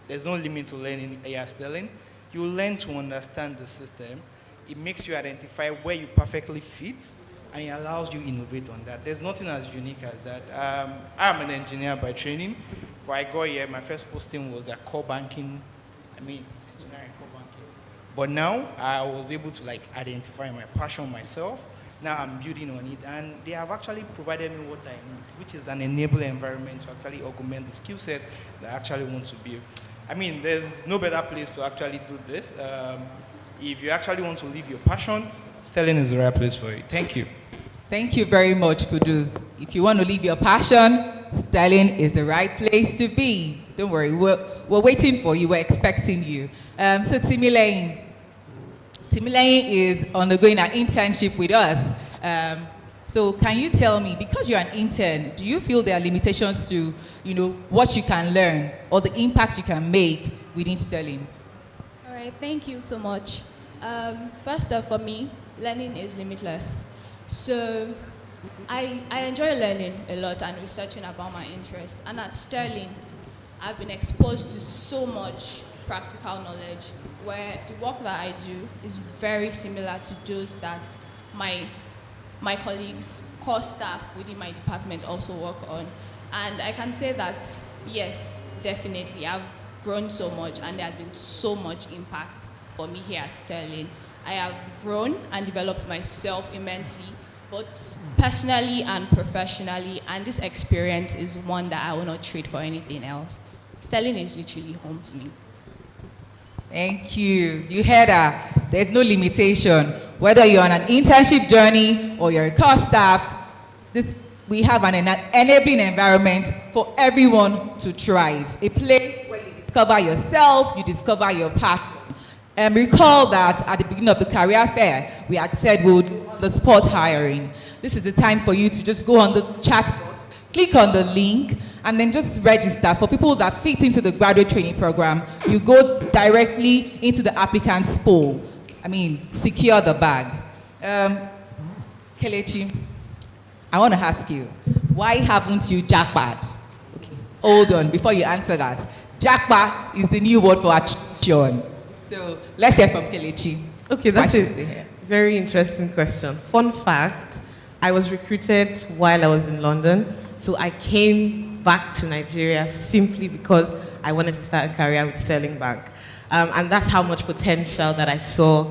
There's no limit to learning at Sterling. You learn to understand the system. It makes you identify where you perfectly fit, and it allows you to innovate on that. There's nothing as unique as that. I'm an engineer by training. When I got here, my first posting was at core banking. Engineering core banking. But now I was able to identify my passion myself. Now I'm building on it, and they have actually provided me what I need, which is an enabling environment to actually augment the skill set that I actually want to build. There's no better place to actually do this. If you actually want to live your passion, Sterling is the right place for you. Thank you. Thank you very much, Kudus. If you want to live your passion, Sterling is the right place to be. Don't worry, we're waiting for you, we're expecting you. So Timileyin is undergoing an internship with us. So can you tell me, because you're an intern, do you feel there are limitations to, what you can learn or the impact you can make within Sterling? All right, thank you so much. First off, for me, learning is limitless. So I enjoy learning a lot and researching about my interests. And at Sterling, I've been exposed to so much practical knowledge, where the work that I do is very similar to those that my colleagues, core staff within my department also work on. And I can say that, yes, definitely, I've grown so much and there has been so much impact for me here at Sterling. I have grown and developed myself immensely, both personally and professionally, and this experience is one that I will not trade for anything else. Sterling is literally home to me. Thank you. You heard her. There's no limitation. Whether you're on an internship journey or you're a core staff, we have an enabling environment for everyone to thrive. A place where you discover yourself, you discover your path. And recall that at the beginning of the career fair, we had said we would do the spot hiring. This is the time for you to just go on the chat box, click on the link, and then just register. For people that fit into the graduate training program, you go directly into the applicant's pool. I mean, secure the bag. Kelechi, I want to ask you, why haven't you jackpot? Okay, hold on, before you answer that. Jackpot is the new word for attraction. So let's hear from Kelechi. Okay, that is a very interesting question. Fun fact, I was recruited while I was in London, so I came back to Nigeria simply because I wanted to start a career with Sterling Bank. And that's how much potential that I saw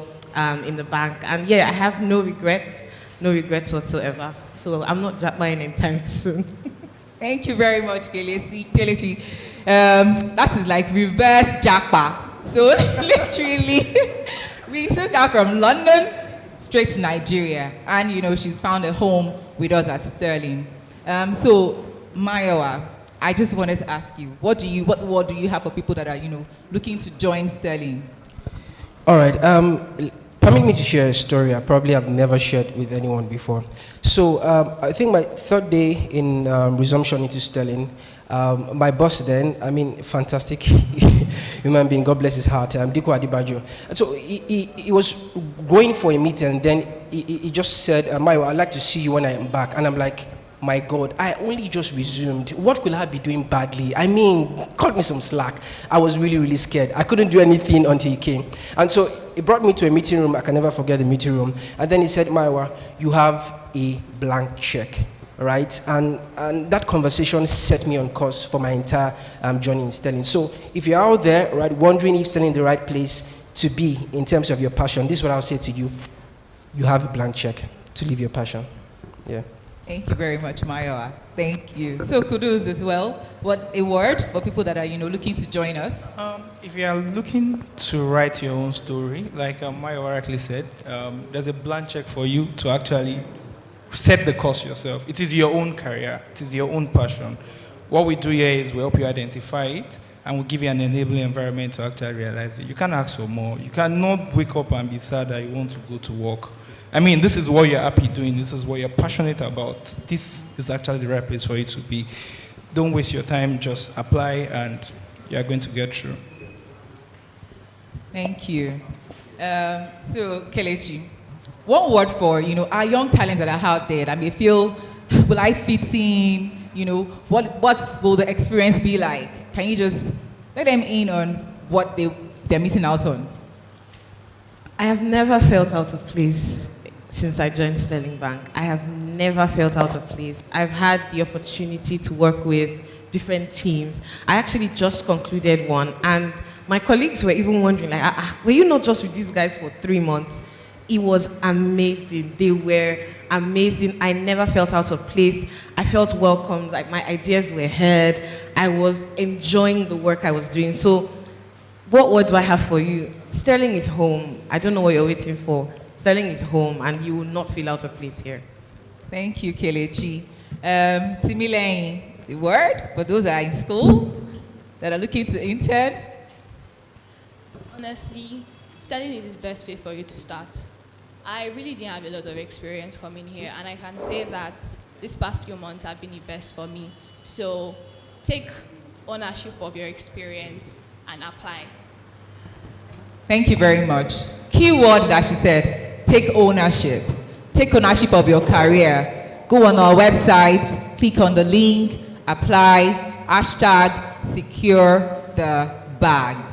in the bank. And yeah, I have no regrets whatsoever. So I'm not jackpotting anytime soon. Thank you very much, Kelechi. That is like reverse jackpot. So literally, we took her from London straight to Nigeria, and you know she's found a home with us at Sterling. So Mayowa, I just wanted to ask you, what word do you have for people that are looking to join Sterling? All right. Permit me to share a story I probably have never shared with anyone before. So I think my third day in resumption into Sterling, my boss then, I mean, fantastic human being, God bless his heart, Diko Adibajo. So he was going for a meeting, and then he just said, Mayo, I'd like to see you when I am back. And I'm like, my God, I only just resumed. What could I be doing badly? I mean, cut me some slack. I was really, really scared. I couldn't do anything until he came. And so he brought me to a meeting room. I can never forget the meeting room. And then he said, Maiwa, you have a blank check, right? And that conversation set me on course for my entire journey in Sterling. So if you're out there, right, wondering if Sterling is the right place to be in terms of your passion, this is what I'll say to you. You have a blank check to live your passion. Yeah. Thank you very much, Mayowa. Thank you. So kudos as well. What a word for people that are looking to join us. If you are looking to write your own story, like Mayowa rightly said, there's a blank check for you to actually set the course yourself. It is your own career. It is your own passion. What we do here is we help you identify it, and we give you an enabling environment to actually realize it. You can't ask for more. You cannot wake up and be sad that you want to go to work. I mean, this is what you're happy doing. This is what you're passionate about. This is actually the right place for you to be. Don't waste your time. Just apply, and you're going to get through. Thank you. So, Kelechi, one word for our young talents that are out there that may feel, will I fit in? What will the experience be like? Can you just let them in on what they're missing out on? I have never felt out of place since I joined Sterling Bank. I have never felt out of place. I've had the opportunity to work with different teams. I actually just concluded one, and my colleagues were even wondering, like, were you not just with these guys for 3 months? It was amazing. They were amazing. I never felt out of place. I felt welcomed, like my ideas were heard. I was enjoying the work I was doing. So what word do I have for you? Sterling is home. I don't know what you're waiting for. Sterling is home, and you will not feel out of place here. Thank you, Kelechi. Timilein, the word for those that are in school, that are looking to intern? Honestly, Sterling is the best place for you to start. I really didn't have a lot of experience coming here, and I can say that these past few months have been the best for me. So take ownership of your experience and apply. Thank you very much. Key word that she said, take ownership. Take ownership of your career. Go on our website, click on the link, apply, hashtag secure the bag.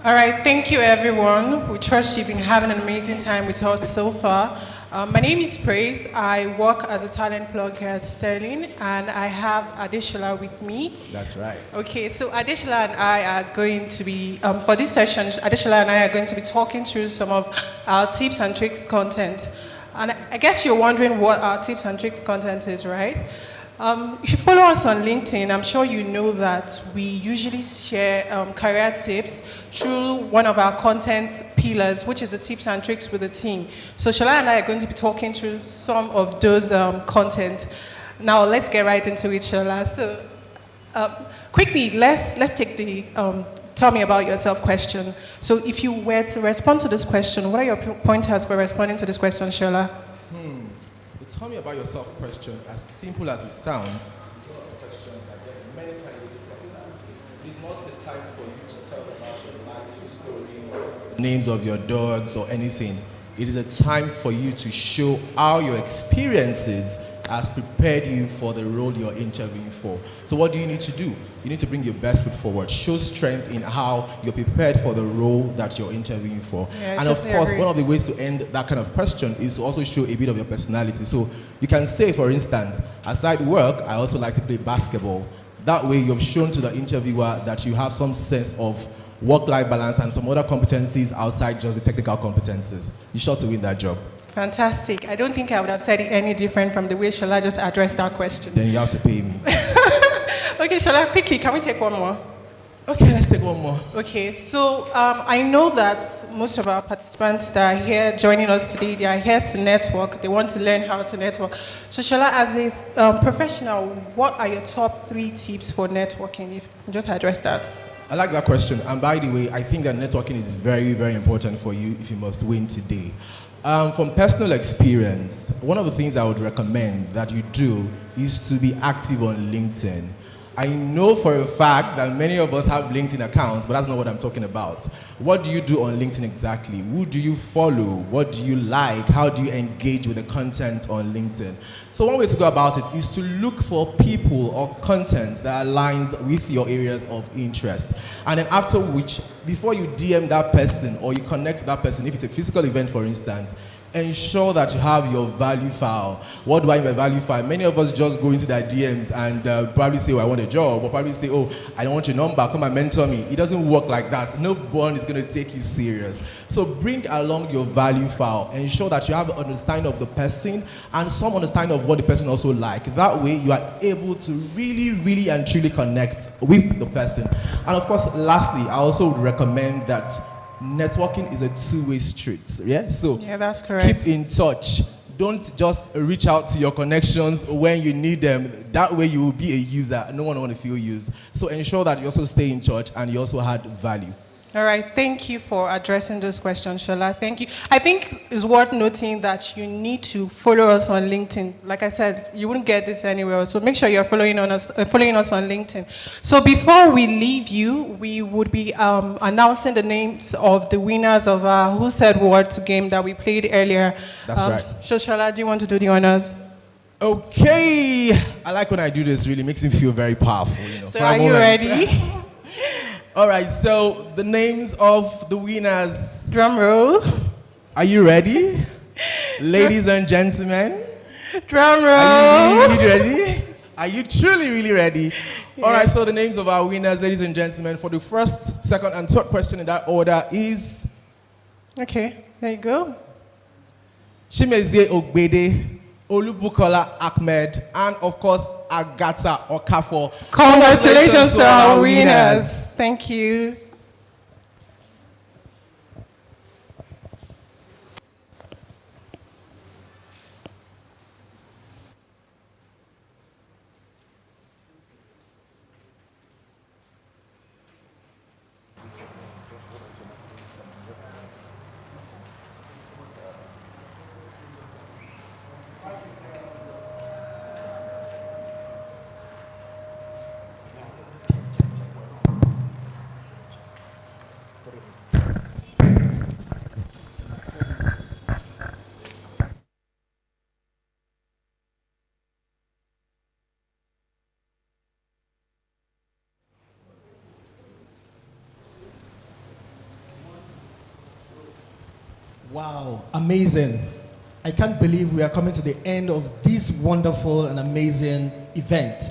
All right, thank you everyone. We trust you've been having an amazing time with us so far. My name is Praise. I work as a talent plug here at Sterling, and I have Adeshola with me. That's right. Okay, so Adeshola and I are going to be, for this session, Adeshola and I are going to be talking through some of our tips and tricks content. And I guess you're wondering what our tips and tricks content is, right? If you follow us on LinkedIn, I'm sure you know that we usually share career tips through one of our content pillars, which is the tips and tricks with the team. So Shola and I are going to be talking through some of those content. Now let's get right into it, Shola. So quickly, let's take the tell me about yourself question. So if you were to respond to this question, what are your pointers for responding to this question, Shola? Tell me about yourself question, as simple as it sounds. It's not the time for you to tell about your life story, names of your dogs or anything. It is a time for you to show how your experiences has prepared you for the role you're interviewing for. So what do you need to do? You need to bring your best foot forward. Show strength in how you're prepared for the role that you're interviewing for. Yeah, and of course, one of the ways to end that kind of question is to also show a bit of your personality. So you can say, for instance, aside work, I also like to play basketball. That way you've shown to the interviewer that you have some sense of work-life balance and some other competencies outside just the technical competencies. You're sure to win that job. Fantastic. I don't think I would have said it any different from the way Shola just addressed that question. Then you have to pay me. Okay, Shola, quickly, can we take one more? Okay, let's take one more. Okay, so I know that most of our participants that are here joining us today, they are here to network. They want to learn how to network. So Shola, as a professional, what are your top 3 tips for networking? If you just address that. I like that question. And by the way, I think that networking is very, very important for you if you must win today. From personal experience, one of the things I would recommend that you do is to be active on LinkedIn. I know for a fact that many of us have LinkedIn accounts, but that's not what I'm talking about. What do you do on LinkedIn exactly? Who do you follow? What do you like? How do you engage with the content on LinkedIn? So one way to go about it is to look for people or content that aligns with your areas of interest. And then after which, before you DM that person or you connect to that person, if it's a physical event, for instance, ensure that you have your value file. What do I mean by value file? Many of us just go into their DMs and probably say, oh, I want a job, or probably say, oh, I don't want your number, come and mentor me. It doesn't work like that. No one is going to take you serious. So bring along your value file. Ensure that you have an understanding of the person and some understanding of what the person also like. That way you are able to really, really and truly connect with the person. And of course, lastly, I also would recommend that networking is a two-way street. Yeah, so yeah, that's correct. Keep in touch. Don't just reach out to your connections when you need them. That way you will be a user. No one will want to feel used. So ensure that you also stay in touch and you also add value. All right, thank you for addressing those questions, Shola. Thank you. I think it's worth noting that you need to follow us on LinkedIn. Like I said, you wouldn't get this anywhere else. So make sure you're following us on LinkedIn. So before we leave you, we would be announcing the names of the winners of our Who Said What game that we played earlier. That's right. So Shola, do you want to do the honors? Okay. I like when I do this. Really makes me feel very powerful. You know, so are you ready? All right, so the names of the winners. Drum roll. Are you ready? Ladies and gentlemen. Drum roll. Are you really, really ready? Are you truly, really ready? Yeah. All right, so the names of our winners, ladies and gentlemen, for the first, second, and third question in that order is... Okay, there you go. Chimezie Ogbede, Olubukola Ahmed, and of course, Agatha Okafor. Congratulations to our winners. Thank you. Wow, amazing. I can't believe we are coming to the end of this wonderful and amazing event.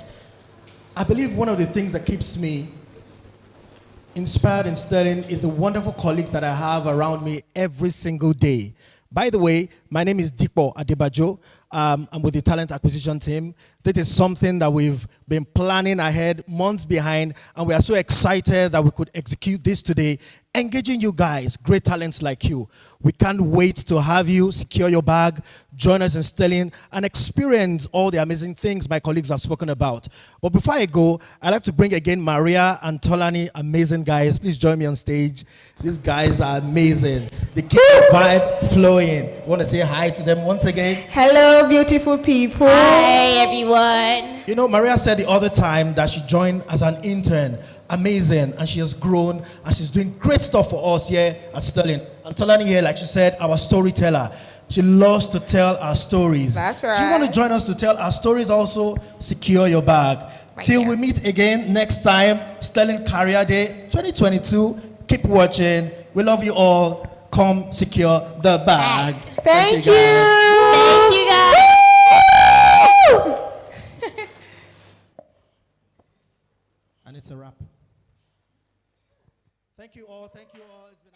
I believe one of the things that keeps me inspired in Sterling is the wonderful colleagues that I have around me every single day. By the way, my name is Dipo Adebajo. I'm with the talent acquisition team. This is something that we've been planning ahead, months behind, and we are so excited that we could execute this today, engaging you guys, great talents like you. We can't wait to have you secure your bag, join us in Sterling, and experience all the amazing things my colleagues have spoken about. But before I go, I'd like to bring again Maria and Tolani, amazing guys. Please join me on stage. These guys are amazing. They keep the vibe flowing. Want to say hi to them once again? Hello, beautiful people. Hi, everyone. You know, Maria said the other time that she joined as an intern. Amazing, and she has grown, and she's doing great stuff for us here at Sterling. And Tolani here, like she said, our storyteller. She loves to tell our stories. That's right. Do you want to join us to tell our stories also? Secure your bag. Till we meet again next time, Sterling Career Day 2022. Keep watching. We love you all. Come secure the bag. Thank you. Thank you, guys. And it's a wrap. Thank you all. Thank you all. It's been